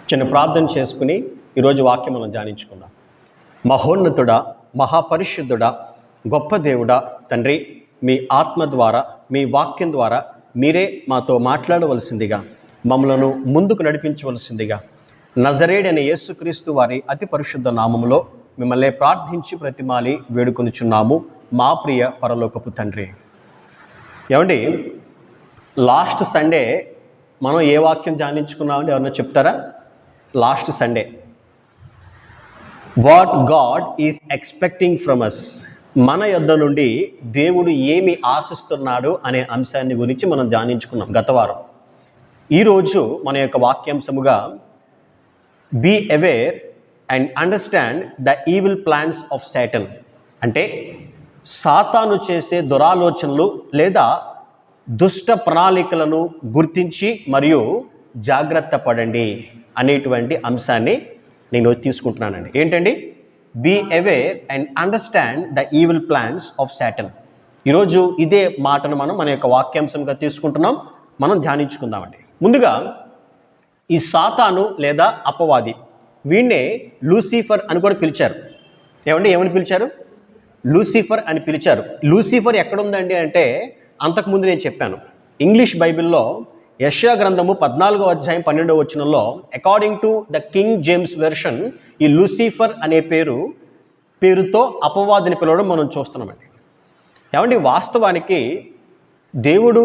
చిన్న ప్రార్థన చేసుకుని ఈరోజు వాక్యం మనం ధ్యానించుకుందాం. మహోన్నతుడా, మహాపరిశుద్ధుడా, గొప్ప దేవుడా తండ్రి, మీ ఆత్మ ద్వారా, మీ వాక్యం ద్వారా మీరే మాతో మాట్లాడవలసిందిగా, మమ్మలను ముందుకు నడిపించవలసిందిగా నజరేయుడైన యేసుక్రీస్తు వారి అతి పరిశుద్ధ నామములో మిమ్మల్ని ప్రార్థించి ప్రతిమాలి వేడుకొనుచున్నాము మా ప్రియ పరలోకపు తండ్రి. ఏమండి, లాస్ట్ సండే మనం ఏ వాక్యం ధ్యానించుకున్నామంటే ఎవరన్నా చెప్తారా? Last Sunday what God is expecting from us, మన యొద్ద నుండి దేవుడు ఏమి ఆశిస్తున్నాడు అనే అంశాన్ని గురించి మనం ధ్యానించుకున్నాం గత వారం. ఈరోజు మన యొక్క వాక్యాంశముగా be aware and understand the evil plans of Satan, అంటే సాతాను చేసే దురాలోచనలు లేదా దుష్ట ప్రణాళికలను గుర్తించి మరియు జాగ్రత్త పడండి అనేటువంటి అంశాన్ని నేను తీసుకుంటున్నానండి. ఏంటండి? Be aware and understand the evil plans of Satan. ఈరోజు ఇదే మాటను మనం మన యొక్క వాక్యాంశంగా తీసుకుంటున్నాం, మనం ధ్యానించుకుందామండి. ముందుగా ఈ సాతాను లేదా అపవాది, వీణ్ణే లూసిఫర్ అని కూడా పిలిచారు. ఏమని పిలిచారు? లూసిఫర్ అని పిలిచారు. లూసిఫర్ ఎక్కడుందండి అంటే అంతకుముందు నేను చెప్పాను. ఇంగ్లీష్ బైబిల్లో యెషయా గ్రంథము 14వ అధ్యాయం 12వ వచనంలో according to the king James version ఈ లూసిఫర్ అనే పేరుతో అపవాదిని పిలవడం మనం చూస్తున్నామండి. ఏమండి, వాస్తవానికి దేవుడు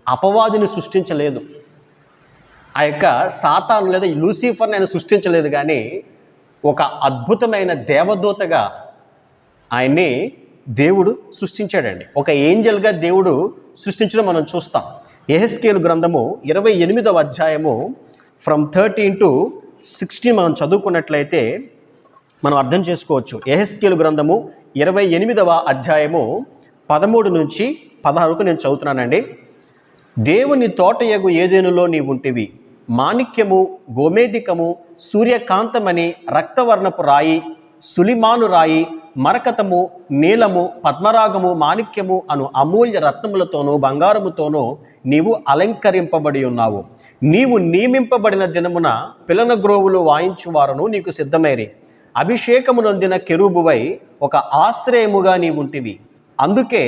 అపవాదిని సృష్టించలేదు. ఆ యొక్క సాతాను లేదా లూసిఫర్ని ఆయన సృష్టించలేదు, కానీ ఒక అద్భుతమైన దేవదూతగా ఆయన్ని దేవుడు సృష్టించాడండి. ఒక ఏంజల్గా దేవుడు సృష్టించడం మనం చూస్తాం. యెహెజ్కేలు గ్రంథము 28వ అధ్యాయము ఫ్రమ్ 13 to 16 మనం చదువుకున్నట్లయితే మనం అర్థం చేసుకోవచ్చు. యెహెజ్కేలు గ్రంథము 28వ అధ్యాయము 13 నుంచి 16 నేను చదువుతున్నానండి. దేవుని తోటయగు ఏదెనులో నీవుంటివి, మాణిక్యము, గోమేధికము, సూర్యకాంతమని, రక్తవర్ణపు రాయి, సులిమాను రాయి, మరకతము, నీలము, పద్మరాగము, మాణిక్యము అను అమూల్య రత్నములతోనూ బంగారముతోనూ నీవు అలంకరింపబడి ఉన్నావు. నీవు నియమింపబడిన దినమున పిలన గ్రోవులు వాయించువారును నీకు సిద్ధమైరి. అభిషేకము నొందిన కెరూబువై ఒక ఆశ్రయముగా నీవుంటివి. అందుకే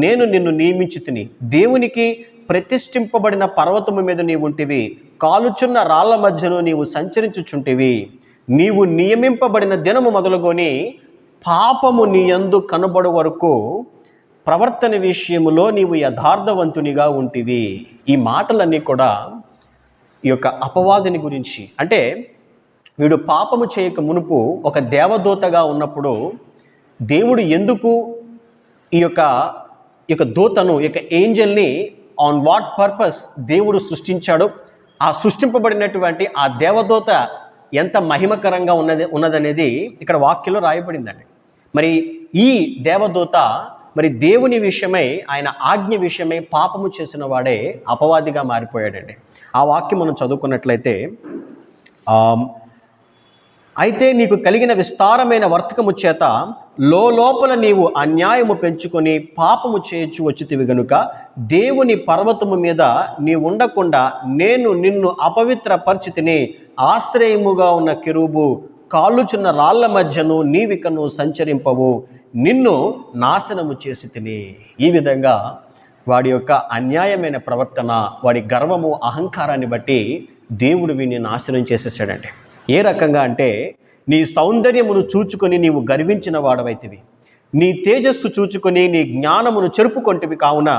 నేను నిన్ను నియమించితిని. దేవునికి ప్రతిష్ఠింపబడిన పర్వతము మీద నీవుంటివి. కాలుచున్న రాళ్ల మధ్యలో నీవు సంచరించుచుంటివి. నీవు నియమింపబడిన దినము మొదలుకొని పాపము నీ యందు కనబడు వరకు ప్రవర్తన విషయములో నీవు యథార్థవంతునిగా ఉంటివి. ఈ మాటలన్నీ కూడా ఈ యొక్క అపవాదిని గురించి. అంటే వీడు పాపము చేయక మునుపు ఒక దేవదూతగా ఉన్నప్పుడు దేవుడు ఎందుకు ఈ యొక్క దూతను, ఈ యొక్క ఏంజల్ని ఆన్ వాట్ పర్పస్ దేవుడు సృష్టించాడో, ఆ సృష్టింపబడినటువంటి ఆ దేవదూత ఎంత మహిమకరంగా ఉన్నదనేది ఇక్కడ వాక్యంలో రాయబడిందండి. మరి ఈ దేవదూత మరి దేవుని విషయమై, ఆయన ఆజ్ఞ విషయమై పాపము చేసిన వాడే అపవాదిగా మారిపోయాడండి. ఆ వాక్యం మనం చదువుకున్నట్లయితే, అయితే నీకు కలిగిన విస్తారమైన వర్తకము చేత లోపల నీవు అన్యాయము పెంచుకొని పాపము చేయొచ్చు వచ్చితివి గనుక దేవుని పర్వతము మీద నీ ఉండకుండా నేను నిన్ను అపవిత్ర పరిచితిని. ఆశ్రయముగా ఉన్న కెరూబు, కాలుచున్న రాళ్ల మధ్యను నీవికను సంచరింపవు. నిన్ను నాశనము చేసి తిని. ఈ విధంగా వాడి యొక్క అన్యాయమైన ప్రవర్తన, వాడి గర్వము, అహంకారాన్ని బట్టి దేవుడు వీడిని నాశనం చేసేసాడండి. ఏ రకంగా అంటే, నీ సౌందర్యమును చూచుకొని నీవు గర్వించిన వాడవైతివి, నీ తేజస్సు చూచుకొని నీ జ్ఞానమును చెరుపుకొంటివి, కావున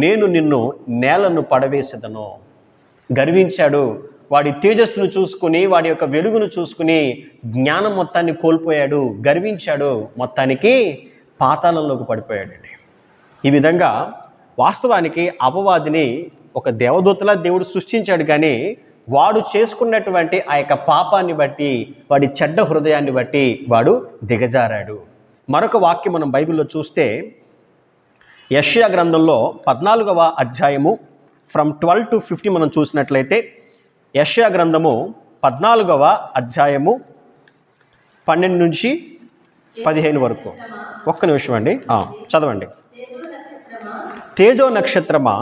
నేను నిన్ను నేలను పడవేసేదను. గర్వించాడు. వాడి తేజస్సును చూసుకుని, వాడి యొక్క వెలుగును చూసుకుని జ్ఞానం మొత్తాన్ని కోల్పోయాడు. గర్వించాడు, మొత్తానికి పాతాళంలోకి పడిపోయాడండి. ఈ విధంగా వాస్తవానికి అపవాదిని ఒక దేవదూతలా దేవుడు సృష్టించాడు, కానీ వాడు చేసుకున్నటువంటి ఆ యొక్క పాపాన్ని బట్టి, వాడి చెడ్డ హృదయాన్ని బట్టి వాడు దిగజారాడు. మరొక వాక్యం మనం బైబిల్లో చూస్తే యెషయా గ్రంథంలో 14వ అధ్యాయము ఫ్రమ్ 12 to 15 మనం చూసినట్లయితే, యెషయా గ్రంథము 14వ అధ్యాయము 12 నుంచి 15 వరకు. ఒక్క నిమిషం అండి, చదవండి. తేజో నక్షత్రమా,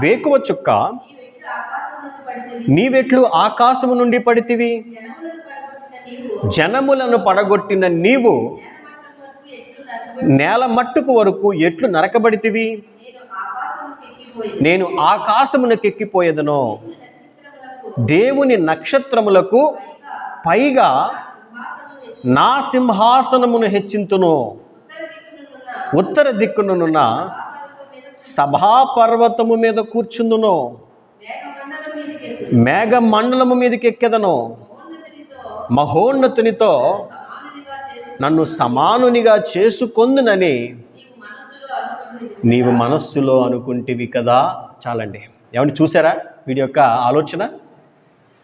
వేకువ చుక్క, నీవెట్లు ఆకాశము నుండి పడితివి? జనములను పడగొట్టిన నీవు నేల మట్టుకు వరకు ఎట్లు నరకబడితివి? నేను ఆకాశమునకెక్కిపోయేదను, దేవుని నక్షత్రములకు పైగా నా సింహాసనమును హెచ్చింతును. ఉత్తర దిక్కునున్న సభాపర్వతము మీద కూర్చుందును, మేఘ మండలము మీదకి ఎక్కెదను. మహోన్నతునితో నన్ను సమానునిగా చేసుకొందునని నీవు మనస్సులో అనుకుంటివి కదా. చాలండి. ఏమంటే చూసారా వీడి యొక్క ఆలోచన?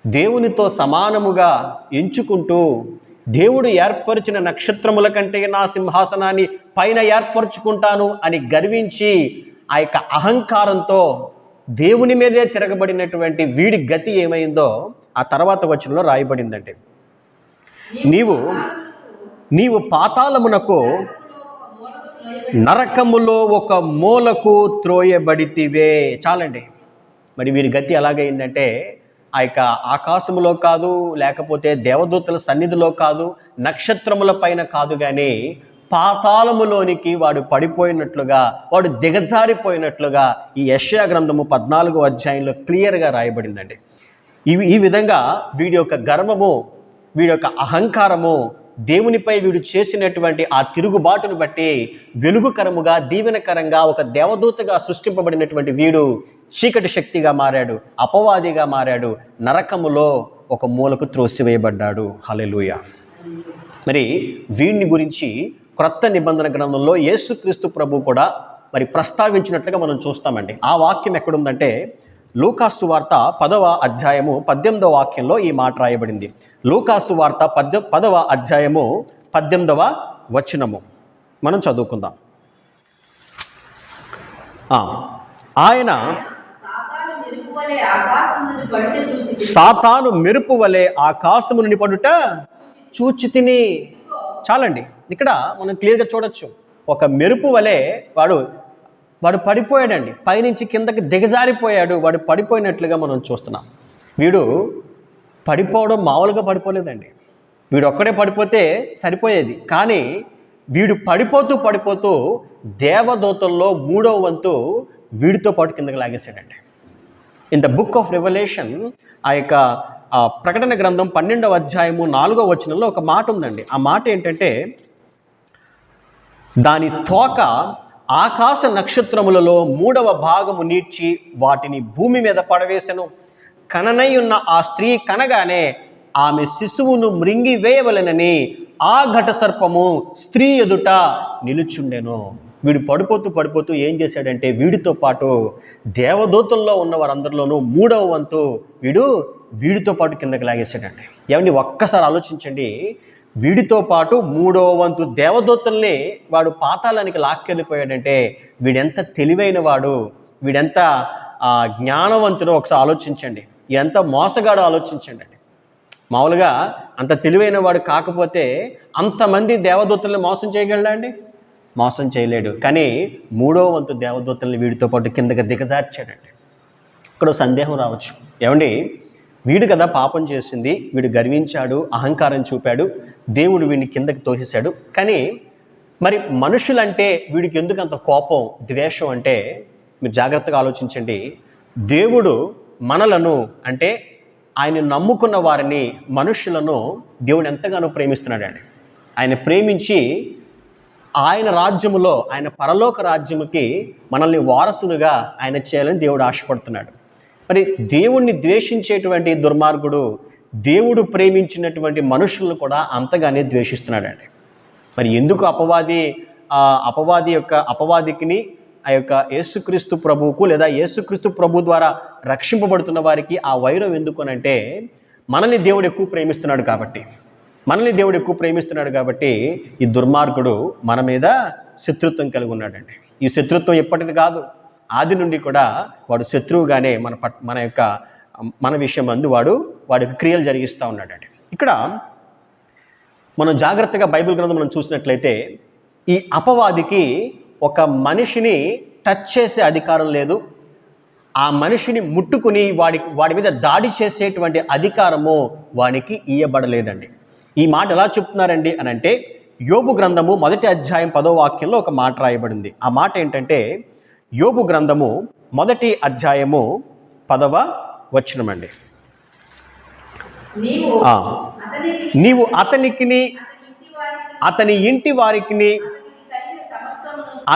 దేవునితో సమానముగా ఎంచుకుంటూ దేవుడు ఏర్పరిచిన నక్షత్రముల కంటే నా సింహాసనాన్ని పైన ఏర్పరచుకుంటాను అని గర్వించి ఆ యొక్క అహంకారంతో దేవుని మీదే తిరగబడినటువంటి వీడి గతి ఏమైందో ఆ తర్వాత వచనంలో రాయబడిందంటే, నీవు పాతాళమునకు నరకములో ఒక మూలకు త్రోయబడితివే. చాలండి. మరి వీరి గతి ఎలాగైందంటే ఆ యొక్క ఆకాశములో కాదు, లేకపోతే దేవదూతల సన్నిధిలో కాదు, నక్షత్రముల పైన కాదు, కానీ పాతాళములోనికి వాడు పడిపోయినట్లుగా, వాడు దిగజారిపోయినట్లుగా ఈ యెషయా గ్రంథము 14వ అధ్యాయంలో క్లియర్గా రాయబడిందండి. ఈ విధంగా వీడి యొక్క గర్వము, వీడి యొక్క అహంకారము, దేవునిపై వీడు చేసినటువంటి ఆ తిరుగుబాటును బట్టి వెలుగుకరముగా, దీవెనకరంగా ఒక దేవదూతగా సృష్టింపబడినటువంటి వీడు చీకటి శక్తిగా మారాడు, అపవాదిగా మారాడు, నరకములో ఒక మూలకు త్రోసివేయబడ్డాడు. హల్లెలూయా. మరి వీడిని గురించి క్రొత్త నిబంధన గ్రంథంలో యేసుక్రీస్తు ప్రభు కూడా మరి ప్రస్తావించినట్లుగా మనం చూస్తామండి. ఆ వాక్యం ఎక్కడుందంటే లూకాసు వార్త 10వ అధ్యాయము 18వ వాక్యంలో ఈ మాట రాయబడింది. లూకాసు వార్త 10వ అధ్యాయము 18వ వచనము మనం చదువుకుందాం. ఆయన సాతాను మెరుపు వలె ఆకాశము నుండి పడుట చూచి తిని. చాలండి. ఇక్కడ మనం క్లియర్గా చూడొచ్చు. ఒక మెరుపు వలె వాడు పడిపోయాడండి, పైనుంచి కిందకి దిగజారిపోయాడు. వాడు పడిపోయినట్లుగా మనం చూస్తున్నాం. వీడు పడిపోవడం మామూలుగా పడిపోలేదండి. వీడు ఒక్కడే పడిపోతే సరిపోయేది, కానీ వీడు పడిపోతూ దేవదూతల్లో 3వ వంతు వీడితో పాటు కిందకి లాగేశాడండి. In the book of Revelation, ఆ యొక్క ప్రకటన గ్రంథం 12వ అధ్యాయము 4వ వచనంలో ఒక మాట ఉందండి. ఆ మాట ఏంటంటే, దాని తోక ఆకాశ నక్షత్రములలో 3వ భాగము నీడ్చి వాటిని భూమి మీద పడవేసెను. కననై ఉన్న ఆ స్త్రీ కనగానే ఆమె శిశువును మృంగి వేయవలెనని ఆ ఘట సర్పము స్త్రీ ఎదుట నిలుచుండెను. వీడు పడిపోతూ ఏం చేశాడంటే, వీడితో పాటు దేవదూతల్లో ఉన్న వారందరిలోనూ 3వ వంతు వీడితో పాటు కిందకి లాగేశాడండి. ఏమండి, ఒక్కసారి ఆలోచించండి. వీడితో పాటు 3వ వంతు దేవదూతల్ని వాడు పాతాళానికి లాక్కెళ్ళిపోయాడంటే వీడెంత తెలివైన వాడు, వీడెంత జ్ఞానవంతుడో ఒకసారి ఆలోచించండి. ఎంత మోసగాడో ఆలోచించండి అండి. మామూలుగా అంత తెలివైన వాడు కాకపోతే అంతమంది దేవదూతల్ని మోసం చేయగలడా అండి? మోసం చేయలేడు. కానీ 3వ వంతు దేవదూతల్ని వీడితో పాటు కిందకి దిగజార్చాడండి. ఇక్కడ సందేహం రావచ్చు, ఏమండి వీడు కదా పాపం చేసింది, వీడు గర్వించాడు, అహంకారం చూపాడు, దేవుడు వీడిని కిందకి తోసేశాడు. కానీ మరి మనుషులంటే వీడికి ఎందుకు అంత కోపం, ద్వేషం అంటే మీరు జాగ్రత్తగా ఆలోచించండి. దేవుడు మనలను, అంటే ఆయన నమ్ముకున్న వారిని, మనుషులను దేవుడు ఎంతగానో ప్రేమిస్తున్నాడండి. ఆయన ప్రేమించి ఆయన రాజ్యములో, ఆయన పరలోక రాజ్యముకి మనల్ని వారసులుగా ఆయన చేయాలని దేవుడు ఆశపడుతున్నాడు. మరి దేవుణ్ణి ద్వేషించేటువంటి దుర్మార్గుడు దేవుడు ప్రేమించినటువంటి మనుషులను కూడా అంతగానే ద్వేషిస్తున్నాడండి. మరి ఎందుకు అపవాదికిని ఆ యొక్క యేసుక్రీస్తు ప్రభువుకు, లేదా యేసుక్రీస్తు ప్రభు ద్వారా రక్షింపబడుతున్న వారికి ఆ వైరం ఎందుకు అనంటే, మనల్ని దేవుడు ఎక్కువ ప్రేమిస్తున్నాడు కాబట్టి ఈ దుర్మార్గుడు మన మీద శత్రుత్వం కలిగి ఉన్నాడండి. ఈ శత్రుత్వం ఎప్పటిది కాదు, ఆది నుండి కూడా వాడు శత్రువుగానే మన విషయం అందు వాడికి క్రియలు జరిగిస్తూ ఉన్నాడండి. ఇక్కడ మనం జాగ్రత్తగా బైబిల్ గ్రంథం మనం చూసినట్లయితే ఈ అపవాదికి ఒక మనిషిని టచ్ చేసే అధికారం లేదు. ఆ మనిషిని ముట్టుకుని వాడి మీద దాడి చేసేటువంటి అధికారము వానికి ఇయ్యబడలేదండి. ఈ మాట ఎలా చెప్తున్నారండి అని అంటే, యోబు గ్రంథము 1వ అధ్యాయం 10వ వాక్యంలో ఒక మాట రాయబడింది. ఆ మాట ఏంటంటే, యోబు గ్రంథము 1వ అధ్యాయము 10వ వచనం అండి. నీవు అతనికిని అతని ఇంటి వారికిని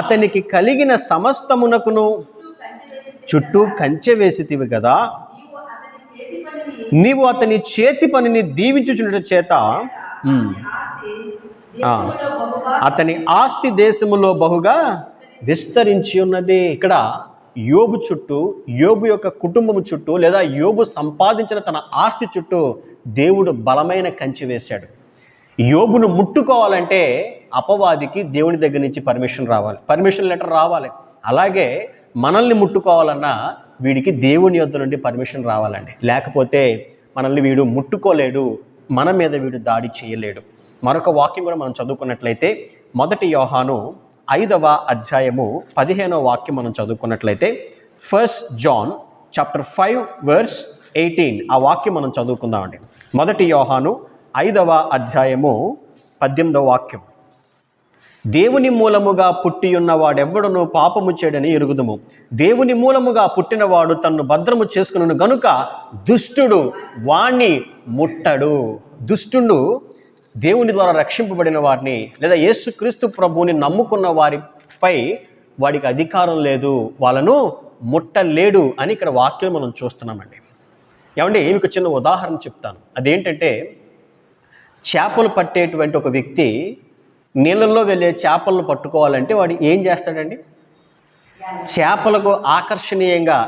అతనికి కలిగిన సమస్తమునకును చుట్టూ కంచె వేసితివి కదా, నీవు అతని చేతి పనిని దీవించుచుండుట చేత అతని ఆస్తి దేశములో బహుగా విస్తరించి ఉన్నది. ఇక్కడ యోబు చుట్టూ, యోబు యొక్క కుటుంబము చుట్టూ, లేదా యోబు సంపాదించిన తన ఆస్తి చుట్టూ దేవుడు బలమైన కంచె వేశాడు. యోబును ముట్టుకోవాలంటే అపవాదికి దేవుని దగ్గర నుంచి పర్మిషన్ లెటర్ రావాలి. అలాగే మనల్ని ముట్టుకోవాలన్నా వీడికి దేవుని యొద్ద నుండి పర్మిషన్ రావాలండి. లేకపోతే మనల్ని వీడు ముట్టుకోలేడు, మన మీద వీడు దాడి చేయలేడు. మరొక వాక్యం కూడా మనం చదువుకున్నట్లయితే 1 యోహాను 5వ అధ్యాయము 15వ వాక్యం మనం చదువుకున్నట్లయితే 1 John chapter 5 verse 18 ఆ వాక్యం మనం చదువుకుందామండి. 1 యోహాను 5వ అధ్యాయము 18వ వాక్యం. దేవుని మూలముగా పుట్టి ఉన్న వాడెవ్వడును పాపము చేయడని ఎరుగుదుము. దేవుని మూలముగా పుట్టినవాడు తన్ను భద్రము చేసుకును గనుక దుష్టుడు వాణ్ణి ముట్టడు. దుష్టుడు దేవుని ద్వారా రక్షింపబడిన వారిని, లేదా యేసుక్రీస్తు ప్రభువుని నమ్ముకున్న వారిపై వాడికి అధికారం లేదు, వాళ్ళను ముట్టలేడు అని ఇక్కడ వాక్యం మనం చూస్తున్నామండి. ఏమంటే మీకు చిన్న ఉదాహరణ చెప్తాను. అదేంటంటే, చేపలు పట్టేటువంటి ఒక వ్యక్తి నీళ్ళల్లో వెళ్ళే చేపలను పట్టుకోవాలంటే వాడు ఏం చేస్తాడండి? చేపలకు ఆకర్షణీయంగా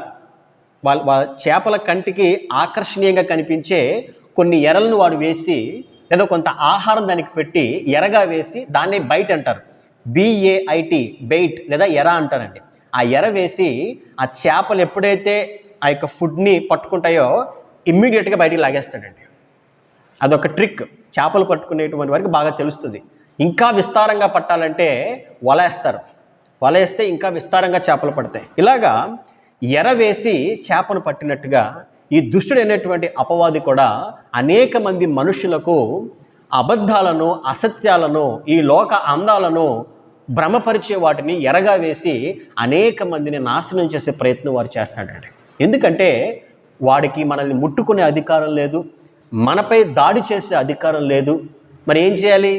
వాళ్ళ చేపల కంటికి ఆకర్షణీయంగా కనిపించే కొన్ని ఎరలను వాడు వేసి, లేదా కొంత ఆహారం దానికి పెట్టి ఎరగా వేసి, దాన్ని బైట్ అంటారు, BAIT బెయిట్ లేదా ఎర అంటారండి. ఆ ఎర వేసి ఆ చేపలు ఎప్పుడైతే ఆ యొక్క ఫుడ్ని పట్టుకుంటాయో ఇమ్మీడియట్గా బయటికి లాగేస్తాడండి. అదొక ట్రిక్, చేపలు పట్టుకునేటువంటి వారికి బాగా తెలుస్తుంది. ఇంకా విస్తారంగా పట్టాలంటే వల వేస్తే ఇంకా విస్తారంగా చేపలు పడతాయి. ఇలాగా ఎర వేసి చేపను పట్టినట్టుగా ఈ దుష్టుడైనటువంటి అపవాది కూడా అనేక మంది మనుషులకు అబద్ధాలను, అసత్యాలను, ఈ లోక అందాలను భ్రమపరిచే వాటిని ఎరగా వేసి అనేక మందిని నాశనం చేసే ప్రయత్నం వారు చేస్తున్నాడండి. ఎందుకంటే వాడికి మనల్ని ముట్టుకునే అధికారం లేదు, మనపై దాడి చేసే అధికారం లేదు. మరి ఏం చేయాలి?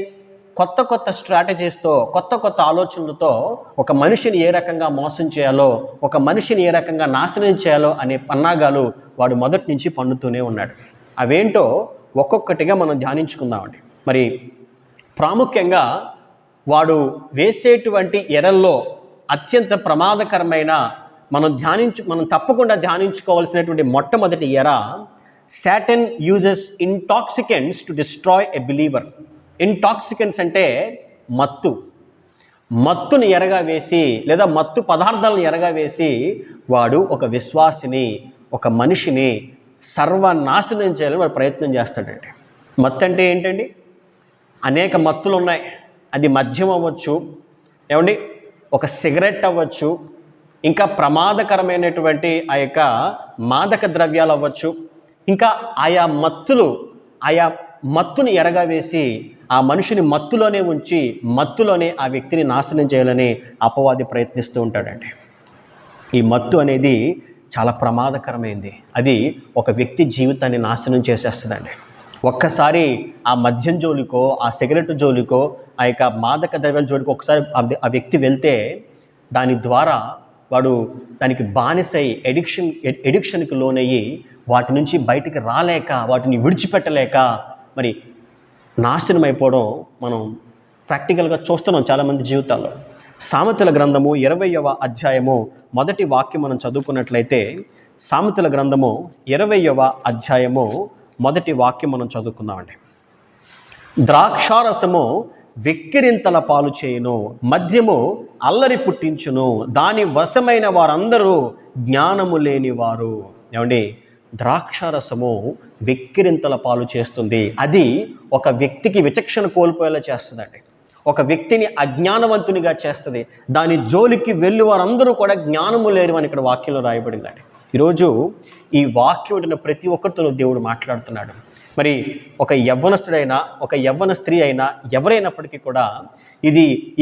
కొత్త కొత్త స్ట్రాటజీస్తో, కొత్త కొత్త ఆలోచనలతో ఒక మనిషిని ఏ రకంగా మోసం చేయాలో, ఒక మనిషిని ఏ రకంగా నాశనం చేయాలో అనే పన్నాగాలు వాడు మొదటి నుంచి పన్నుతూనే ఉన్నాడు. అవేంటో ఒక్కొక్కటిగా మనం ధ్యానించుకుందామండి. మరి ప్రాముఖ్యంగా వాడు వేసేటువంటి ఎరల్లో అత్యంత ప్రమాదకరమైన మనం తప్పకుండా ధ్యానించుకోవాల్సినటువంటి మొట్టమొదటి ఎర, Satan uses intoxicants to destroy a believer. Intoxicants అంటే మత్తుని ఎరగా వేసి, లేదా మత్తు పదార్థాలను ఎరగా వేసి వాడు ఒక విశ్వాసిని, ఒక మనిషిని సర్వనాశనం చేయాలని వాడు ప్రయత్నం చేస్తాడండి. మత్తు అంటే ఏంటండి? అనేక మత్తులు ఉన్నాయి. అది మద్యం అవ్వచ్చు, ఏమండి, ఒక సిగరెట్ అవ్వచ్చు, ఇంకా ప్రమాదకరమైనటువంటి ఆ యొక్క మాదక ద్రవ్యాలు అవ్వచ్చు. ఇంకా ఆయా మత్తుని ఎరగా వేసి ఆ మనిషిని మత్తులోనే ఉంచి, మత్తులోనే ఆ వ్యక్తిని నాశనం చేయాలని అపవాది ప్రయత్నిస్తూ ఉంటాడండి. ఈ మత్తు అనేది చాలా ప్రమాదకరమైంది. అది ఒక వ్యక్తి జీవితాన్ని నాశనం చేసేస్తుందండి. ఒక్కసారి ఆ మద్యం జోలికో, ఆ సిగరెట్ జోలికో, ఆ యొక్క మాదక ద్రవ్యాల జోలికో ఒకసారి ఆ వ్యక్తి వెళ్తే దాని ద్వారా వాడు దానికి బానిసై ఎడిక్షన్కి లోనయ్యి వాటి నుంచి బయటికి రాలేక, వాటిని విడిచిపెట్టలేక మరి నాశనం అయిపోవడం మనం ప్రాక్టికల్గా చూస్తున్నాం చాలామంది జీవితాల్లో. సామెతల గ్రంథము 20వ అధ్యాయము 1వ వాక్యం మనం చదువుకున్నట్లయితే, సామెతల గ్రంథము 20వ అధ్యాయము 1వ వాక్యం మనం చదువుకుందామండి. ద్రాక్షారసము వెక్కిరింతల పాలు చేయును, మద్యము అల్లరి పుట్టించును, దాని వశమైన వారందరూ జ్ఞానము లేనివారు. ఏమండి, ద్రాక్షారసము వెక్కిరింతల పాలు చేస్తుంది. అది ఒక వ్యక్తికి విచక్షణ కోల్పోయేలా చేస్తుందండి. ఒక వ్యక్తిని అజ్ఞానవంతునిగా చేస్తుంది. దాని జోలికి వెళ్ళి వారందరూ కూడా జ్ఞానము లేరు అని ఇక్కడ వాక్యంలో రాయబడిందండి. ఈరోజు ఈ వాక్యం ఉంటున్న ప్రతి ఒక్కరితో దేవుడు మాట్లాడుతున్నాడు. మరి ఒక యవ్వనస్తుడైనా ఒక యవ్వన స్త్రీ అయినా ఎవరైనప్పటికీ కూడా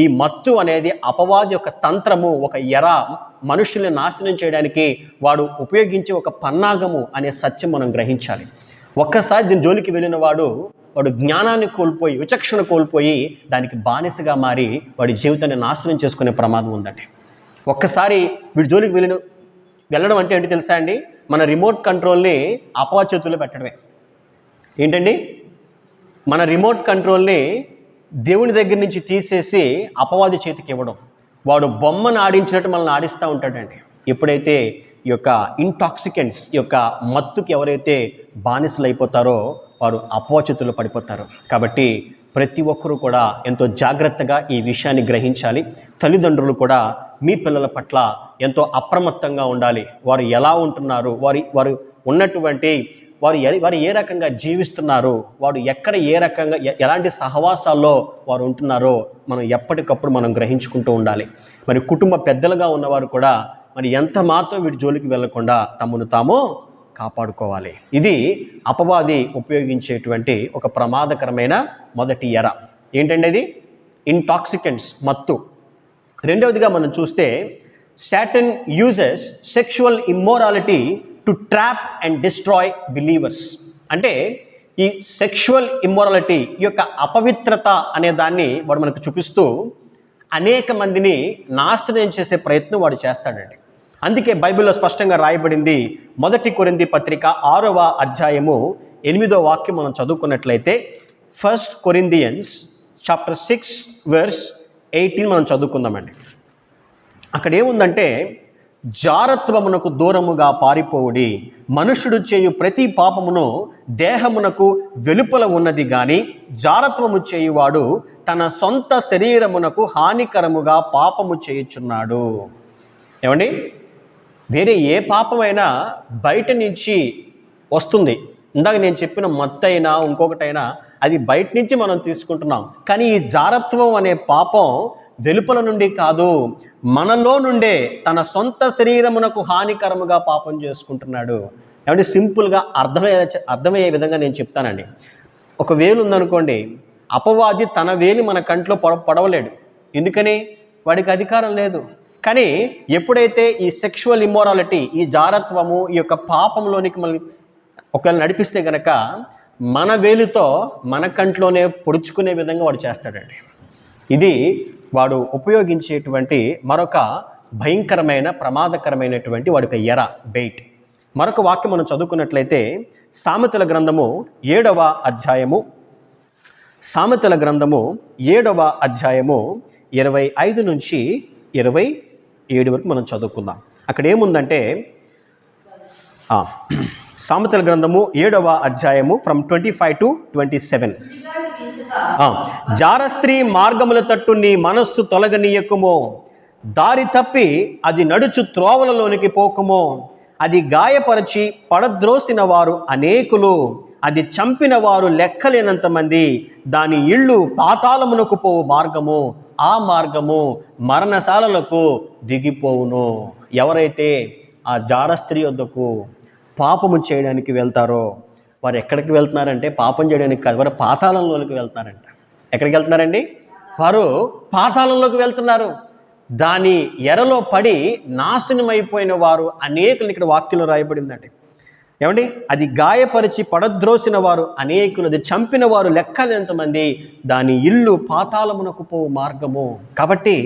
ఈ మత్తు అనేది అపవాది యొక్క తంత్రము, ఒక ఎర, మనుషుల్ని నాశనం చేయడానికి వాడు ఉపయోగించే ఒక పన్నాగము అనే సత్యం మనం గ్రహించాలి. ఒక్కసారి దీని జోలికి వెళ్ళిన వాడు జ్ఞానాన్ని కోల్పోయి, విచక్షణ కోల్పోయి దానికి బానిసగా మారి వాడి జీవితాన్ని నాశనం చేసుకునే ప్రమాదం ఉందండి. ఒక్కసారి వీడి జోలికి వెళ్ళడం అంటే ఏంటి తెలుసా అండి? మన రిమోట్ కంట్రోల్ని అపవాది చేతుల్లో పెట్టడమే. ఏంటండి? మన రిమోట్ కంట్రోల్ని దేవుని దగ్గర నుంచి తీసేసి అపవాది చేతికి ఇవ్వడం. వాడు బొమ్మను ఆడించినట్టు మనల్ని ఆడిస్తూ ఉంటాడండి. ఎప్పుడైతే ఈ యొక్క ఇంటాక్సికెంట్స్, ఈ యొక్క మత్తుకి ఎవరైతే బానిసలు అయిపోతారో వారు అపవాది చేతుల్లో పడిపోతారు. కాబట్టి ప్రతి ఒక్కరూ కూడా ఎంతో జాగ్రత్తగా ఈ విషయాన్ని గ్రహించాలి. తల్లిదండ్రులు కూడా మీ పిల్లల పట్ల ఎంతో అప్రమత్తంగా ఉండాలి. వారు ఎలా ఉంటున్నారు, వారు ఉన్నటువంటి వారు ఏ రకంగా జీవిస్తున్నారు, వారు ఎక్కడ ఏ రకంగా ఎలాంటి సహవాసాల్లో వారు ఉంటున్నారో మనం ఎప్పటికప్పుడు మనం గ్రహించుకుంటూ ఉండాలి. మరి కుటుంబ పెద్దలుగా ఉన్నవారు కూడా మరి ఎంత మాత్రం వీటి జోలికి వెళ్లకుండా తమను తాము కాపాడుకోవాలి. ఇది అపవాది ఉపయోగించేటువంటి ఒక ప్రమాదకరమైన మొదటి ఎర. ఏంటండి అది? ఇంటాక్సికెంట్స్, మత్తు. రెండవదిగా మనం చూస్తే Satan uses sexual immorality to trap and destroy believers. అంటే ఈ సెక్షువల్ ఇమ్మోరాలిటీ, ఈ యొక్క అపవిత్రత అనే దాన్ని వాడు మనకు చూపిస్తూ అనేక మందిని నాశనం చేసే ప్రయత్నం వాడు చేస్తాడండి. అందుకే బైబిల్లో స్పష్టంగా రాయబడింది. 1 కొరింథీ పత్రిక 6వ అధ్యాయము 8వ వాక్యం మనం చదువుకున్నట్లయితే 1 Corinthians chapter 6 verse 18 మనం చదువుకుందామండి. అక్కడ ఏముందంటే, జారత్వమునకు దూరముగా పారిపోవుడి, మనుషుడు చేయు ప్రతి పాపమును దేహమునకు వెలుపల ఉన్నది గాని జారత్వము చేయువాడు తన సొంత శరీరమునకు హానికరముగా పాపము చేయుచున్నాడు. ఏమండి? వేరే ఏ పాపమైనా బయట నుంచి వస్తుంది. ఇందాక నేను చెప్పిన మత్తైనా ఇంకొకటైనా అది బయట నుంచి మనం తీసుకుంటున్నాం. కానీ ఈ జారత్వం అనే పాపం వెలుపల నుండి కాదు, మనలో నుండే తన సొంత శరీరమునకు హానికరముగా పాపం చేసుకుంటున్నాడు. ఏమంటే సింపుల్గా అర్థమయ్యే విధంగా నేను చెప్తానండి. ఒక వేలు ఉందనుకోండి, అపవాది తన వేలు మన కంట్లో పడవలేడు. ఎందుకని? వాడికి అధికారం లేదు. కానీ ఎప్పుడైతే ఈ సెక్షువల్ ఇమ్మోరాలిటీ, ఈ జారత్వము, ఈ యొక్క పాపంలోనికి మళ్ళీ ఒకవేళ నడిపిస్తే కనుక మన వేలుతో మన కంట్లోనే పొడుచుకునే విధంగా వాడు చేస్తాడండి. ఇది వాడు ఉపయోగించేటువంటి మరొక భయంకరమైన ప్రమాదకరమైనటువంటి వాడి యొక్క ఎర, బెయిట్. మరొక వాక్యం మనం చదువుకున్నట్లయితే సామెతల గ్రంథము 7వ అధ్యాయము 25 నుంచి 27 వరకు మనం చదువుకుందాం. అక్కడ ఏముందంటే సామెతల గ్రంథము 7వ అధ్యాయము ఫ్రమ్ 25 to 27. జారస్త్రీ మార్గముల తట్టు నీ మనస్సు తొలగనీయకుమో, దారి తప్పి అది నడుచు త్రోవలలోనికి పోకుమో. అది గాయపరచి పడద్రోసిన వారు అనేకులు, అది చంపిన వారు లెక్కలేనంత మంది. దాని ఇళ్ళు పాతాళమునకు పోవు మార్గము, ఆ మార్గము మరణశాలలకు దిగిపోవును. ఎవరైతే ఆ జారస్త్రీ వద్దకు పాపము చేయడానికి వెళ్తారో వారు ఎక్కడికి వెళ్తున్నారంటే పాపం చేయడానికి కాదు, వారు పాతాళంలోకి వెళ్తున్నారంట. ఎక్కడికి వెళ్తున్నారండి? వారు పాతాళంలోకి వెళ్తున్నారు. దాని ఎరలో పడి నాశనం అయిపోయిన వారు అనేకులు ఇక్కడ వాక్యంలో రాయబడిందండి. ఏమండి? అది గాయపరిచి పడద్రోసిన వారు అనేకులు, అది చంపిన వారు లెక్కలేనంతమంది. దాని ఇల్లు పాతాళమునకు పోవు మార్గము. కాబట్టి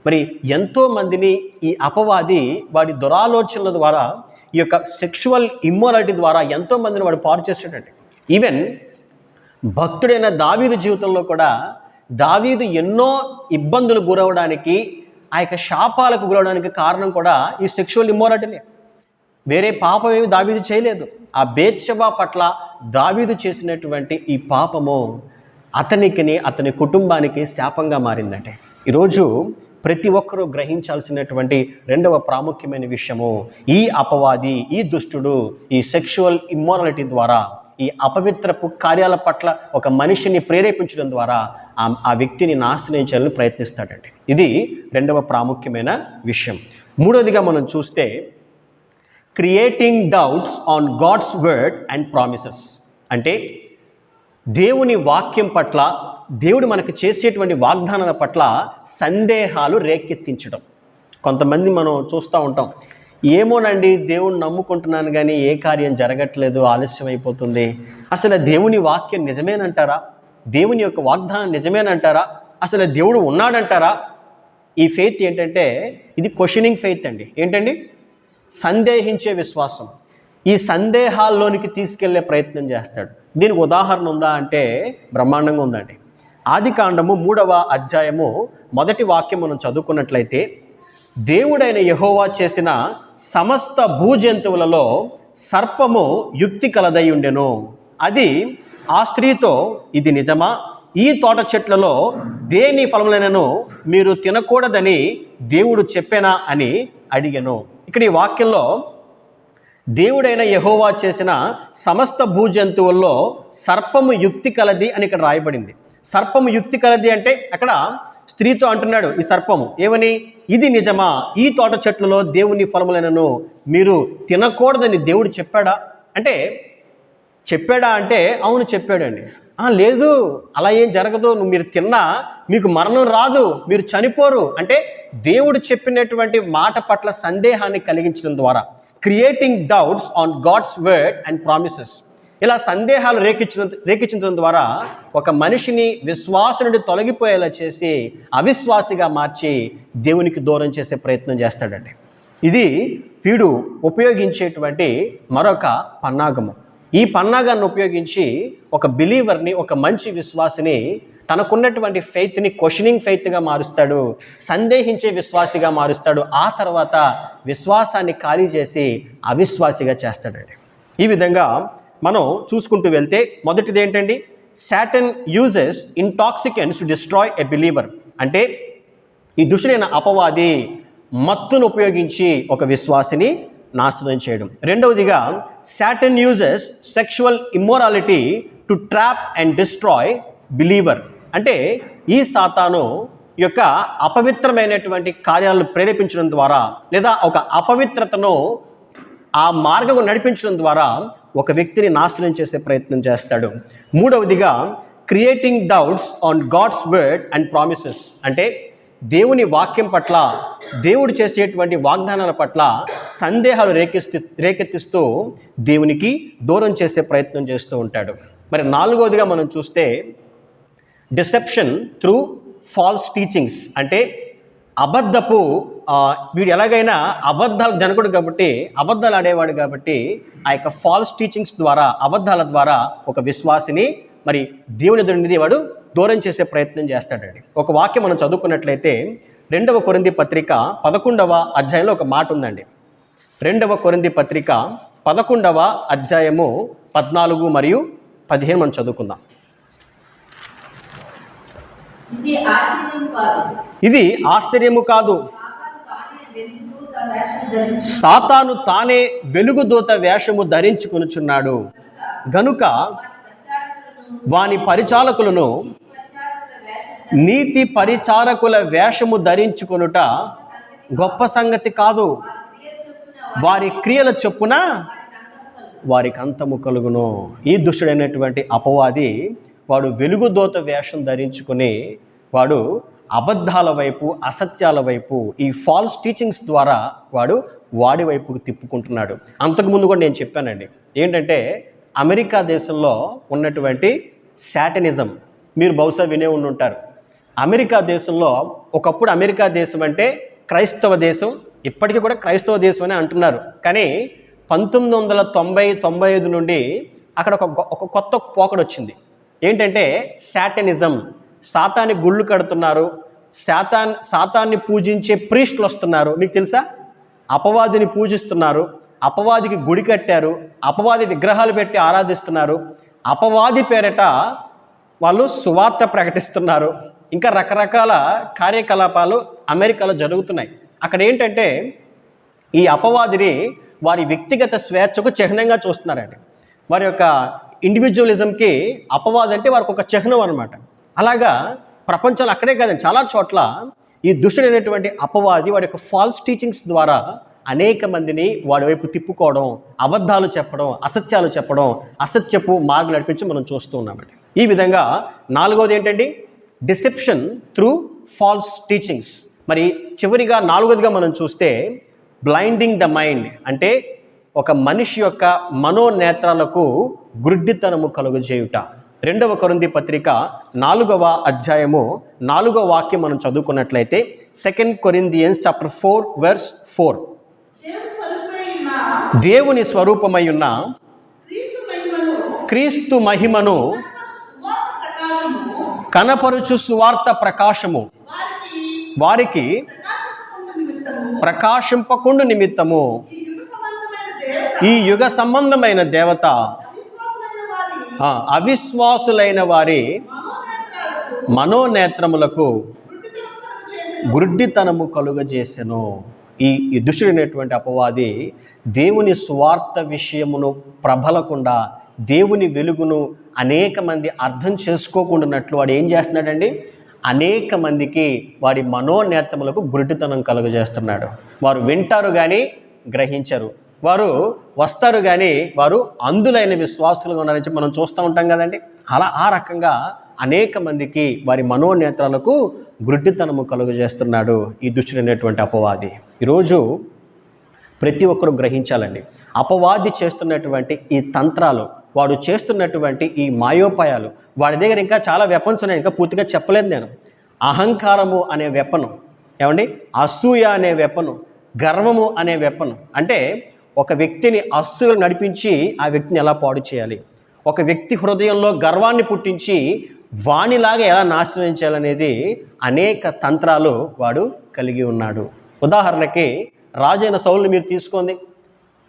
మరి ఎంతోమందిని ఈ అపవాది వాడి దురాలోచనల ద్వారా, ఈ యొక్క సెక్షువల్ ఇమ్మోరాలిటీ ద్వారా ఎంతోమందిని వాడు పాడు చేస్తాడండి. ఈవెన్ భక్తుడైన దావీదు జీవితంలో కూడా దావీదు ఎన్నో ఇబ్బందులు గురవడానికి, ఆ యొక్క శాపాలకు గురవడానికి కారణం కూడా ఈ సెక్షువల్ ఇమ్మోరాలిటీనే. వేరే పాపం ఏమి దావీదు చేయలేదు. ఆ బేత్షెబా పట్ల దావీదు చేసినటువంటి ఈ పాపము అతనికిని అతని కుటుంబానికి శాపంగా మారిందంటే. ఈరోజు ప్రతి ఒక్కరూ గ్రహించాల్సినటువంటి రెండవ ప్రాముఖ్యమైన విషయము, ఈ అపవాది, ఈ దుష్టుడు ఈ సెక్షువల్ ఇమ్మోరాలిటీ ద్వారా, ఈ అపవిత్రపు కార్యాల పట్ల ఒక మనిషిని ప్రేరేపించడం ద్వారా ఆ వ్యక్తిని నాశనం చేయాలని ప్రయత్నిస్తాడండి. ఇది రెండవ ప్రాముఖ్యమైన విషయం. మూడవదిగా మనం చూస్తే creating doubts on God's word and promises. అంటే దేవుని వాక్యం పట్ల, దేవుడు మనకు చేసేటువంటి వాగ్దానాల పట్ల సందేహాలు రేకెత్తించడం. కొంతమంది మనం చూస్తూ ఉంటాం, ఏమోనండి దేవుణ్ణి నమ్ముకుంటున్నాను కానీ ఏ కార్యం జరగట్లేదు, ఆలస్యం అయిపోతుంది. అసలు దేవుని వాక్యం నిజమేనంటారా? దేవుని యొక్క వాగ్దానం నిజమేనంటారా? అసలు దేవుడు ఉన్నాడంటారా? ఈ ఫెయిత్ ఏంటంటే ఇది క్వశ్చనింగ్ ఫెయిత్ అండి. ఏంటండి? సందేహించే విశ్వాసం. ఈ సందేహాల్లోనికి తీసుకెళ్లే ప్రయత్నం చేస్తాడు. దీనికి ఉదాహరణ ఉందా అంటే బ్రహ్మాండంగా ఉందండి. ఆదికాండము 3వ అధ్యాయము 1వ వాక్యం మనం చదువుకున్నట్లయితే, దేవుడైన యెహోవా చేసిన సమస్త భూజంతువులలో సర్పము యుక్తి కలదై ఉండెను. అది ఆ స్త్రీతో, ఇది నిజమా? ఈ తోట చెట్లలో దేని ఫలములైనను మీరు తినకూడదని దేవుడు చెప్పెనా అని అడిగెను. ఇక్కడ ఈ వాక్యంలో దేవుడైన యెహోవా చేసిన సమస్త భూజంతువుల్లో సర్పము యుక్తి కలది అని ఇక్కడ రాయబడింది. సర్పము యుక్తి కలది అంటే అక్కడ స్త్రీతో అంటున్నాడు ఈ సర్పము ఏమని, ఇది నిజమా? ఈ తోట చెట్లలో దేవుని ఫలములైనను మీరు తినకూడదని దేవుడు చెప్పాడా అంటే, చెప్పాడా అంటే అవును చెప్పాడండి. లేదు, అలా ఏం జరగదు, మీరు తిన్నా మీకు మరణం రాదు, మీరు చనిపోరు అంటే దేవుడు చెప్పినటువంటి మాట పట్ల సందేహాన్ని కలిగించడం ద్వారా, creating doubts on God's word and promises, ఇలా సందేహాలు రేకించడం ద్వారా ఒక మనిషిని విశ్వాసం నుండి తొలగిపోయేలా చేసి అవిశ్వాసిగా మార్చి దేవునికి దూరం చేసే ప్రయత్నం చేస్తాడండి. ఇది వీడు ఉపయోగించేటువంటి మరొక పన్నాగము. ఈ పన్నాగాన్ని ఉపయోగించి ఒక బిలీవర్ని, ఒక మంచి విశ్వాసిని తనకున్నటువంటి ఫెయిత్ని క్వశ్చనింగ్ ఫెయిత్గా మారుస్తాడు, సందేహించే విశ్వాసిగా మారుస్తాడు. ఆ తర్వాత విశ్వాసాన్ని ఖాళీ చేసి అవిశ్వాసిగా చేస్తాడండి. ఈ విధంగా మనం చూసుకుంటూ వెళ్తే మొదటిది ఏంటండి, Satan uses intoxicants to destroy a believer. అంటే ఈ దుష్టుడైన అపవాది మత్తును ఉపయోగించి ఒక విశ్వాసిని నాశనం చేయడం. రెండవదిగా Satan uses sexual immorality to trap and destroy believer. అంటే ఈ సాతాను యొక్క అపవిత్రమైనటువంటి కార్యాలను ప్రేరేపించడం ద్వారా లేదా ఒక అపవిత్రతను ఆ మార్గం నడిపించడం ద్వారా ఒక వ్యక్తిని నాశనం చేసే ప్రయత్నం చేస్తాడు. మూడవదిగా creating doubts on God's word and promises. అంటే దేవుని వాక్యం పట్ల, దేవుడు చేసేటువంటి వాగ్దానాల పట్ల సందేహాలు రేకెత్తిస్తూ దేవునికి దూరం చేసే ప్రయత్నం చేస్తూ ఉంటాడు. మరి నాలుగవదిగా మనం చూస్తే డిసెప్షన్ త్రూ ఫాల్స్ టీచింగ్స్. అంటే అబద్ధపు, వీడు ఎలాగైనా అబద్ధాల జనకుడు కాబట్టి, అబద్ధాలు ఆడేవాడు కాబట్టి ఆ యొక్క ఫాల్స్ టీచింగ్స్ ద్వారా, అబద్ధాల ద్వారా ఒక విశ్వాసిని మరి దేవుని నుండి వాడు దూరం చేసే ప్రయత్నం చేస్తాడండి. ఒక వాక్యం మనం చదువుకున్నట్లయితే 2వ కొరింథీ పత్రిక 11వ అధ్యాయంలో ఒక మాట ఉందండి. 2వ కొరింథీ పత్రిక 11వ అధ్యాయము 14 మరియు 15 మనం చదువుకుందాం. ఇది ఆశ్చర్యము కాదు, సాతాను తానే వెలుగుదూత వేషము ధరించుకొనుచున్నాడు గనుక వాని పరిచారకులను నీతి పరిచారకుల వేషము ధరించుకొనుట గొప్ప సంగతి కాదు, వారి క్రియల చొప్పున వారికి అంతము కలుగును. ఈ దుష్టుడైనటువంటి అపవాది వాడు వెలుగుదూత వేషం ధరించుకుని వాడు అబద్ధాల వైపు, అసత్యాల వైపు, ఈ ఫాల్స్ టీచింగ్స్ ద్వారా వాడి వైపుకు తిప్పుకుంటున్నాడు. అంతకుముందు కూడా నేను చెప్పానండి, ఏంటంటే అమెరికా దేశంలో ఉన్నటువంటి శాటనిజం మీరు బహుశా వినే ఉండుంటారు. అమెరికా దేశంలో ఒకప్పుడు అమెరికా దేశం అంటే క్రైస్తవ దేశం, ఇప్పటికీ కూడా క్రైస్తవ దేశం అని అంటున్నారు. కానీ 1990-95 నుండి అక్కడ ఒక కొత్త పోకడ వచ్చింది. ఏంటంటే శాటనిజం. సాతాన్ని గుళ్ళు కడుతున్నారు, సాతాన్ని పూజించే ప్రీస్టులు వస్తున్నారు. మీకు తెలుసా? అపవాదిని పూజిస్తున్నారు, అపవాదికి గుడి కట్టారు, అపవాది విగ్రహాలు పెట్టి ఆరాధిస్తున్నారు, అపవాది పేరిట వాళ్ళు సువార్త ప్రకటిస్తున్నారు. ఇంకా రకరకాల కార్యకలాపాలు అమెరికాలో జరుగుతున్నాయి. అక్కడ ఏంటంటే ఈ అపవాదిని వారి వ్యక్తిగత స్వేచ్ఛకు చిహ్నంగా చూస్తున్నారండి. వారి యొక్క ఇండివిజువలిజంకి అపవాది అంటే వారికి ఒక చిహ్నం అనమాట. అలాగా ప్రపంచంలో అక్కడే కాదండి, చాలా చోట్ల ఈ దుష్టుడైనటువంటి అపవాది వాడి యొక్క ఫాల్స్ టీచింగ్స్ ద్వారా అనేక మందిని వాడి వైపు తిప్పుకోవడం, అబద్ధాలు చెప్పడం, అసత్యాలు చెప్పడం, అసత్యపు మార్గం నడిపించి మనం చూస్తూ ఉన్నామండి. ఈ విధంగా 4వది ఏంటండి? Deception through false teachings. మరి చివరిగా 4వదిగా మనం చూస్తే బ్లైండింగ్ ద మైండ్, అంటే ఒక మనిషి యొక్క మనోనేత్రాలకు గుడ్డితనము కలుగజేయుట. 2వ కొరింథీ పత్రిక 4వ అధ్యాయము 4వ వాక్యం మనం చదువుకున్నట్లయితే 2 Corinthians chapter 4 verse 4, దేవుని స్వరూపమై ఉన్న క్రీస్తు మహిమను కనపరుచు సువార్త ప్రకాశము వారికి ప్రకాశింపకుండు నిమిత్తము ఈ యుగ సంబంధమైన దేవత అవిశ్వాసులైన వారి మనోనేత్రములకు గుడ్డితనము కలుగజేసెను. ఈ దుష్టుడైనటువంటి అపవాది దేవుని సువార్త విషయమును ప్రబలకుండా, దేవుని వెలుగును అనేక మంది అర్థం చేసుకోకుండానట్లు వాడు ఏం చేస్తున్నాడండి? అనేక మందికి వాడి మనోనేత్రములకు గుడ్డితనం కలుగజేస్తున్నాడు. వారు వింటారు కానీ గ్రహించరు, వారు వస్తారు కానీ వారు అందులైన విశ్వాసులుగా ఉన్నారని మనం చూస్తూ ఉంటాం కదండి. ఆ రకంగా అనేక మందికి వారి మనోనేత్రాలకు గుడ్డితనము కలుగజేస్తున్నాడు ఈ దుష్టుడైనటువంటి అపవాది. ఈరోజు ప్రతి ఒక్కరూ గ్రహించాలండి, అపవాది చేస్తున్నటువంటి ఈ తంత్రాలు, వాడు చేస్తున్నటువంటి ఈ మాయోపాయాలు, వాడి దగ్గర ఇంకా చాలా వెపన్స్ ఉన్నాయి, ఇంకా పూర్తిగా చెప్పలేదు నేను. అహంకారము అనే వెపను, ఏమండి, అసూయ అనే వెపను, గర్వము అనే వెపను. అంటే ఒక వ్యక్తిని అసూయ నడిపించి ఆ వ్యక్తిని ఎలా పాడు చేయాలి, ఒక వ్యక్తి హృదయంలో గర్వాన్ని పుట్టించి వాణిలాగా ఎలా నాశనం చేయాలనేది అనేక తంత్రాలు వాడు కలిగి ఉన్నాడు. ఉదాహరణకి రాజైన సౌలుని మీరు తీసుకోండి.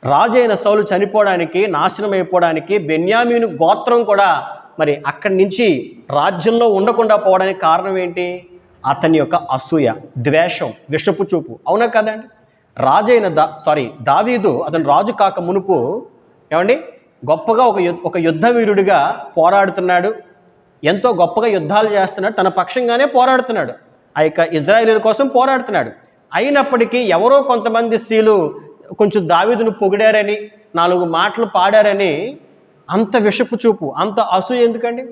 రాజైన సౌలు చనిపోవడానికి, నాశనం అయిపోవడానికి బెన్యామీను గోత్రం కూడా మరి అక్కడి నుంచి రాజ్యంలో ఉండకుండా పోవడానికి కారణం ఏంటి? అతని యొక్క అసూయ, ద్వేషం, విషపు చూపు. అవునా కదండి? రాజైన దావీదు అతను రాజు కాక మునుపు ఏమండి గొప్పగా ఒక యుద్ధ వీరుడిగా పోరాడుతున్నాడు, ఎంతో గొప్పగా యుద్ధాలు చేస్తున్నాడు, తన పక్షంగానే పోరాడుతున్నాడు, ఆ యొక్క ఇజ్రాయేలీల కోసం పోరాడుతున్నాడు. అయినప్పటికీ ఎవరో కొంతమంది స్త్రీలు కొంచెం దావీదును పొగిడారని, 4 మాటలు పాడారని అంత విషపు చూపు, అంత అసూయ ఎందుకండి?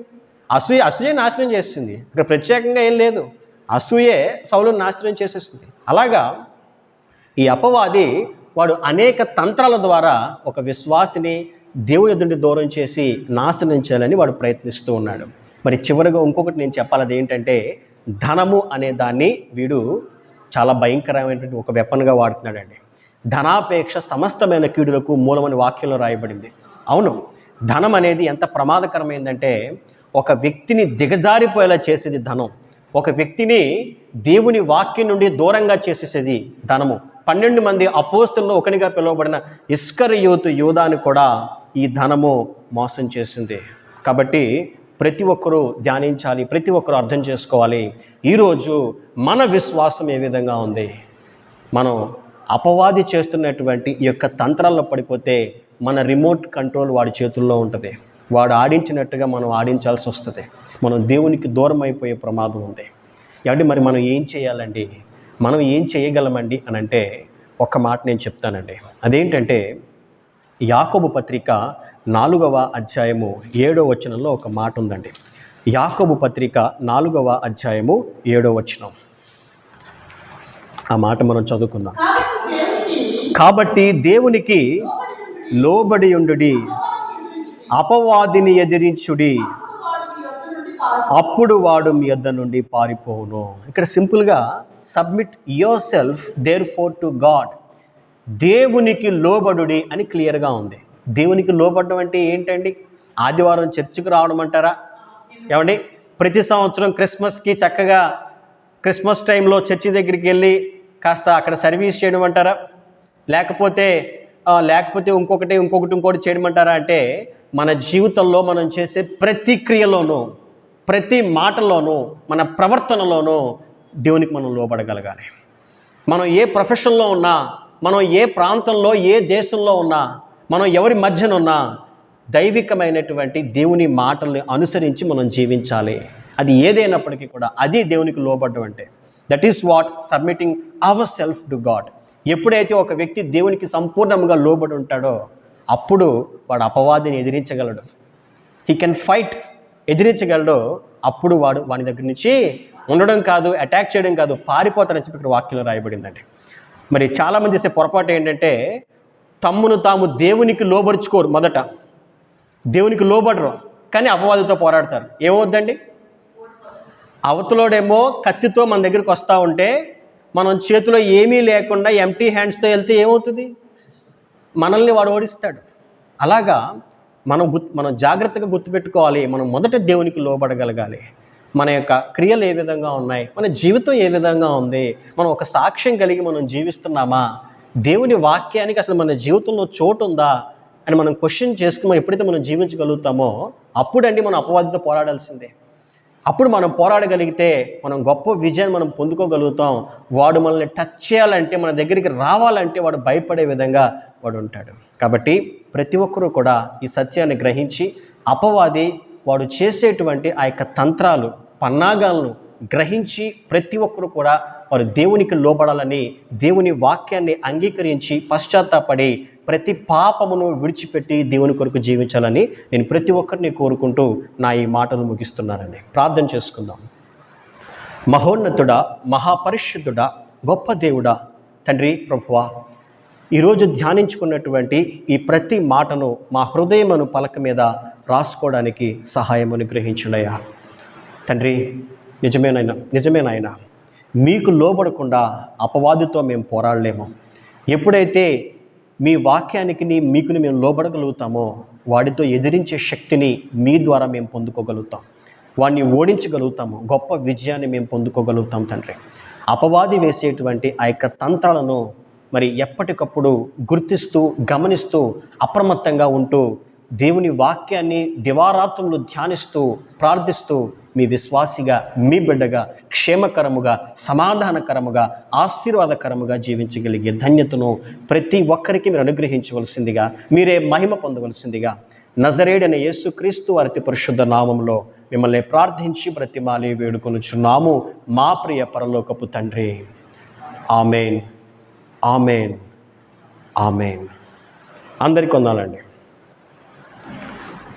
అసూయ నాశనం చేస్తుంది. ఇక్కడ ప్రత్యేకంగా ఏం లేదు, అసూయే సౌలును నాశనం చేసేస్తుంది. అలాగా ఈ అపవాది వాడు అనేక తంత్రాల ద్వారా ఒక విశ్వాసిని దేవుని నుండి దూరం చేసి నాశనం చేయాలని వాడు ప్రయత్నిస్తూ ఉన్నాడు. మరి చివరిగా ఇంకొకటి నేను చెప్పాలి, అది ఏంటంటే ధనము అనే దాన్ని వీడు చాలా భయంకరమైనటువంటి ఒక వెపన్గా వాడుతున్నాడండి. ధనాపేక్ష సమస్తమైన కీడులకు మూలమని వాక్యంలో రాయబడింది. అవును, ధనం అనేది ఎంత ప్రమాదకరమైందంటే ఒక వ్యక్తిని దిగజారిపోయేలా చేసేది ధనం, ఒక వ్యక్తిని దేవుని వాక్యం నుండి దూరంగా చేసేసేది ధనము. 12 మంది అపోస్తలుల్లో ఒకనిగా పిలువబడిన ఇస్కరియోతు యూదాను కూడా ఈ ధనము మోసం చేసింది. కాబట్టి ప్రతి ఒక్కరూ ధ్యానించాలి, ప్రతి ఒక్కరూ అర్థం చేసుకోవాలి. ఈరోజు మన విశ్వాసం ఏ విధంగా ఉంది? మనం అపవాది చేస్తున్నటువంటి ఈ యొక్క తంత్రాల్లో పడిపోతే మన రిమోట్ కంట్రోల్ వాడి చేతుల్లో ఉంటుంది. వాడు ఆడించినట్టుగా మనం ఆడించాల్సి వస్తుంది. మనం దేవునికి దూరం అయిపోయే ప్రమాదం ఉంది. కాబట్టి మరి మనం ఏం చేయాలండి? మనం ఏం చేయగలమండి అని అంటే ఒక్క మాట నేను చెప్తానండి. అదేంటంటే యాకోబు పత్రిక 4వ అధ్యాయము 7వ వచనంలో ఒక మాట ఉందండి. యాకోబు పత్రిక 4వ అధ్యాయము 7వ వచనం, ఆ మాట మనం చదువుకుందాం. కాబట్టి దేవునికి లోబడి ఉండుడి, అపవాదిని ఎదిరించుడి, అప్పుడు వాడు మీ యొద్ద నుండి పారిపోవును. ఇక్కడ సింపుల్గా submit yourself therefore to God, దేవునికి లోబడుడి అని క్లియర్గా ఉంది. దేవునికి లోబడడం అంటే ఏంటండి? ఆదివారం చర్చికి రావడం అంటారా? ఏమండి, ప్రతి సంవత్సరం క్రిస్మస్కి చక్కగా క్రిస్మస్ టైంలో చర్చి దగ్గరికి వెళ్ళి కాస్త అక్కడ సర్వీస్ చేయడం అంటారా? లేకపోతే ఇంకొకటి చేయడమంటారా? అంటే మన జీవితంలో మనం చేసే ప్రతి క్రియలోనూ, ప్రతి మాటలోనూ, మన ప్రవర్తనలోనూ దేవునికి మనం లోబడగలగాలి. మనం ఏ ప్రొఫెషన్లో ఉన్నా, మనం ఏ ప్రాంతంలో, ఏ దేశంలో ఉన్నా, మనం ఎవరి మధ్యన ఉన్నా దైవికమైనటువంటి దేవుని మాటల్ని అనుసరించి మనం జీవించాలి. అది ఏదైనప్పటికీ కూడా అది దేవునికి లోబడడం అంటే. That is what submitting our self to God. ఎప్పుడైతే ఒక వ్యక్తి దేవునికి సంపూర్ణంగా లోబడి ఉంటాడో అప్పుడు వాడు అపవాదిని ఎదిరించగలడు. హీ కెన్ ఫైట్, ఎదిరించగలడు. అప్పుడు వాడి దగ్గర నుంచి ఉండడం కాదు, అటాక్ చేయడం కాదు, పారిపోతాడని చెప్పి ఇక్కడ వాక్యంలో రాయబడిందండి. మరి చాలామంది చేసే పొరపాటు ఏంటంటే తమ్మును తాము దేవునికి లోబరుచుకోరు. మొదట దేవునికి లోబడరు, కానీ అపవాదితో పోరాడతారు. ఏమవుద్దండి? అవతలోడేమో కత్తితో మన దగ్గరికి వస్తూ ఉంటే మనం చేతిలో ఏమీ లేకుండా ఎంటీ హ్యాండ్స్తో వెళ్తే ఏమవుతుంది? మనల్ని వాడు ఓడిస్తాడు. అలాగా మనం జాగ్రత్తగా గుర్తుపెట్టుకోవాలి. మనం మొదట దేవునికి లోబడగలగాలి. మన యొక్క క్రియలు ఏ విధంగా ఉన్నాయి, మన జీవితం ఏ విధంగా ఉంది, మనం ఒక సాక్ష్యం కలిగి మనం జీవిస్తున్నామా, దేవుని వాక్యానికి అసలు మన జీవితంలో చోటు ఉందా అని మనం క్వశ్చన్ చేసుకుని ఎప్పుడైతే మనం జీవించగలుగుతామో అప్పుడండి మనం అపవాదితో పోరాడాల్సిందే. అప్పుడు మనం పోరాడగలిగితే మనం గొప్ప విజయాన్ని మనం పొందుకోగలుగుతాం. వాడు మనల్ని టచ్ చేయాలంటే, మన దగ్గరికి రావాలంటే వాడు భయపడే విధంగా వాడు ఉంటాడు. కాబట్టి ప్రతి ఒక్కరూ కూడా ఈ సత్యాన్ని గ్రహించి అపవాది వాడు చేసేటువంటి ఆ యొక్క తంత్రాలు, పన్నాగాలను గ్రహించి ప్రతి ఒక్కరూ కూడా వారు దేవునికి లోబడాలని, దేవుని వాక్యాన్ని అంగీకరించి పశ్చాత్తాపడి ప్రతి పాపమును విడిచిపెట్టి దేవుని కొరకు జీవించాలని నేను ప్రతి ఒక్కరిని కోరుకుంటూ నా ఈ మాటలు ముగిస్తున్నానండి. ప్రార్థన చేసుకుందాం. మహోన్నతుడా, మహాపరిశుద్ధుడా, గొప్ప దేవుడా, తండ్రి ప్రభువా, ఈరోజు ధ్యానించుకున్నటువంటి ఈ ప్రతి మాటను మా హృదయమును పలక మీద రాసుకోవడానికి సహాయం అనుగ్రహించుడయ్యా. తండ్రి, నిజమేనాయన మీకు లోబడకుండా అపవాదితో మేము పోరాడలేము. ఎప్పుడైతే మీ వాక్యానికి మీకుని మేము లోబడగలుగుతామో వాడితో ఎదిరించే శక్తిని మీ ద్వారా మేము పొందుకోగలుగుతాం. వాడిని ఓడించగలుగుతాము. గొప్ప విజయాన్ని మేము పొందుకోగలుగుతాం. తండ్రి, అపవాది వేసేటువంటి ఆ యొక్క తంత్రాలను మరి ఎప్పటికప్పుడు గుర్తిస్తూ, గమనిస్తూ, అప్రమత్తంగా ఉంటూ దేవుని వాక్యాన్ని దివారాత్రులు ధ్యానిస్తూ, ప్రార్థిస్తూ మీ విశ్వాసిగా, మీ బిడ్డగా క్షేమకరముగా, సమాధానకరముగా, ఆశీర్వాదకరముగా జీవించగలిగే ధన్యతను ప్రతి ఒక్కరికి మీరు అనుగ్రహించవలసిందిగా, మీరే మహిమ పొందవలసిందిగా నజరేయుడైన యేసుక్రీస్తు వారి అతి పరిశుద్ధ నామములో మిమ్మల్ని ప్రార్థించి బ్రతిమాలి వేడుకొనుచున్నాము మా ప్రియ పరలోకపు తండ్రి. ఆమేన్, ఆమేన్, ఆమేన్. అందరికీ వందనాలండి.